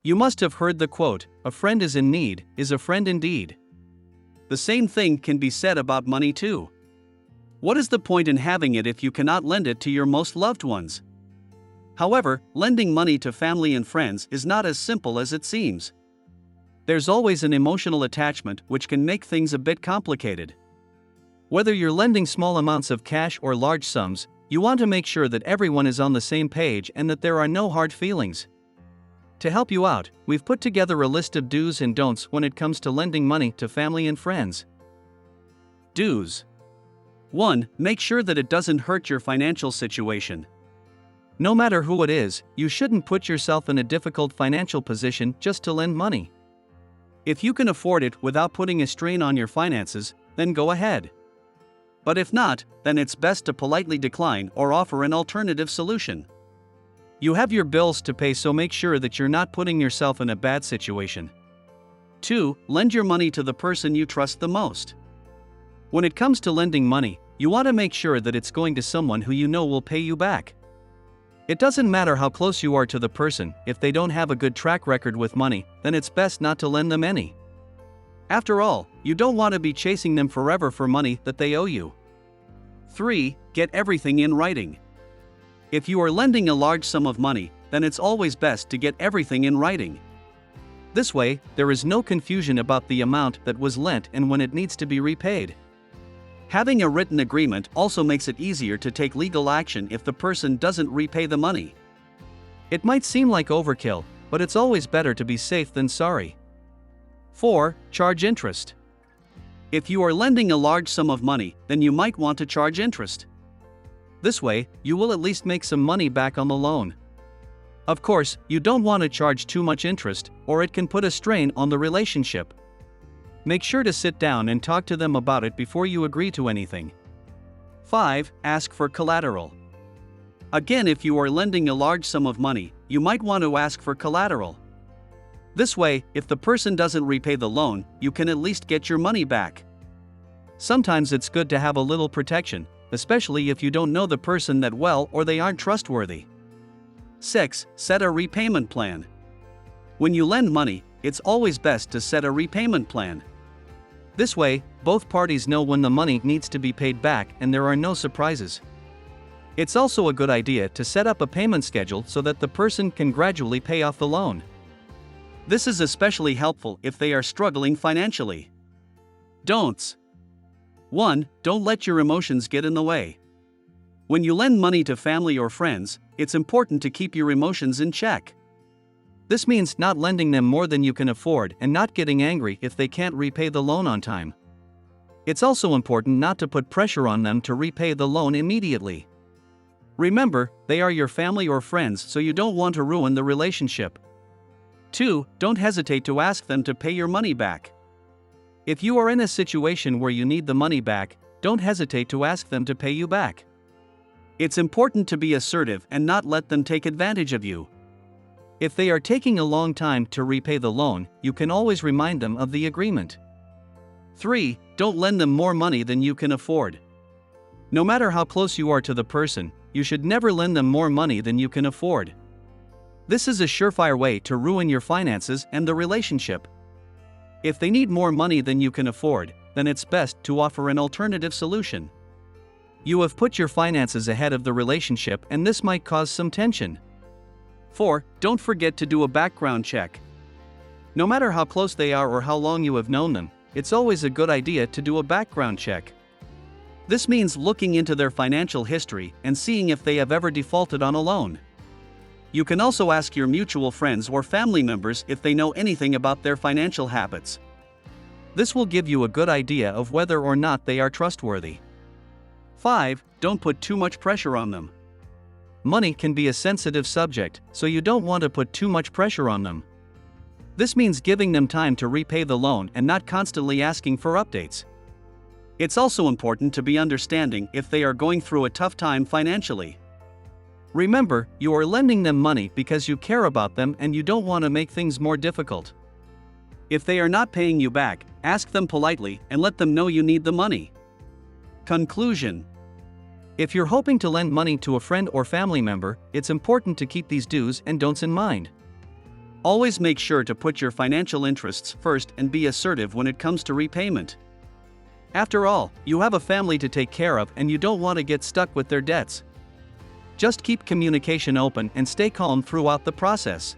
You must have heard the quote, "A friend is in need, is a friend indeed." The same thing can be said about money too. What is the point in having it if you cannot lend it to your most loved ones? However, lending money to family and friends is not as simple as it seems. There's always an emotional attachment which can make things a bit complicated. Whether you're lending small amounts of cash or large sums, you want to make sure that everyone is on the same page and that there are no hard feelings. To help you out, we've put together a list of do's and don'ts when it comes to lending money to family and friends. Do's. 1. Make sure that it doesn't hurt your financial situation. No matter who it is, you shouldn't put yourself in a difficult financial position just to lend money. If you can afford it without putting a strain on your finances, then go ahead. But if not, then it's best to politely decline or offer an alternative solution. You have your bills to pay, so make sure that you're not putting yourself in a bad situation. 2. Lend your money to the person you trust the most. When it comes to lending money, you want to make sure that it's going to someone who you know will pay you back. It doesn't matter how close you are to the person, if they don't have a good track record with money, then it's best not to lend them any. After all, you don't want to be chasing them forever for money that they owe you. 3. Get everything in writing. If you are lending a large sum of money, then it's always best to get everything in writing. This way, there is no confusion about the amount that was lent and when it needs to be repaid. Having a written agreement also makes it easier to take legal action if the person doesn't repay the money. It might seem like overkill, but it's always better to be safe than sorry. 4. Charge interest. If you are lending a large sum of money, then you might want to charge interest. This way, you will at least make some money back on the loan. Of course, you don't want to charge too much interest, or it can put a strain on the relationship. Make sure to sit down and talk to them about it before you agree to anything. 5. Ask for collateral. Again, if you are lending a large sum of money, you might want to ask for collateral. This way, if the person doesn't repay the loan, you can at least get your money back. Sometimes it's good to have a little protection, especially if you don't know the person that well or they aren't trustworthy. 6. Set a repayment plan. When you lend money, it's always best to set a repayment plan. This way, both parties know when the money needs to be paid back and there are no surprises. It's also a good idea to set up a payment schedule so that the person can gradually pay off the loan. This is especially helpful if they are struggling financially. Don'ts. 1. Don't let your emotions get in the way. When you lend money to family or friends, it's important to keep your emotions in check. This means not lending them more than you can afford and not getting angry if they can't repay the loan on time. It's also important not to put pressure on them to repay the loan immediately. Remember, they are your family or friends, so you don't want to ruin the relationship. 2. Don't hesitate to ask them to pay your money back. If you are in a situation where you need the money back, don't hesitate to ask them to pay you back. It's important to be assertive and not let them take advantage of you. If they are taking a long time to repay the loan, you can always remind them of the agreement. 3. Don't lend them more money than you can afford. No matter how close you are to the person, you should never lend them more money than you can afford. This is a surefire way to ruin your finances and the relationship. If they need more money than you can afford, then it's best to offer an alternative solution. You have put your finances ahead of the relationship and this might cause some tension. 4. Don't forget to do a background check. No matter how close they are or how long you have known them, it's always a good idea to do a background check. This means looking into their financial history and seeing if they have ever defaulted on a loan. You can also ask your mutual friends or family members if they know anything about their financial habits. This will give you a good idea of whether or not they are trustworthy. 5. Don't put too much pressure on them. Money can be a sensitive subject, so you don't want to put too much pressure on them. This means giving them time to repay the loan and not constantly asking for updates. It's also important to be understanding if they are going through a tough time financially. Remember, you are lending them money because you care about them and you don't want to make things more difficult. If they are not paying you back, ask them politely and let them know you need the money. Conclusion. If you're hoping to lend money to a friend or family member, it's important to keep these do's and don'ts in mind. Always make sure to put your financial interests first and be assertive when it comes to repayment. After all, you have a family to take care of and you don't want to get stuck with their debts. Just keep communication open and stay calm throughout the process.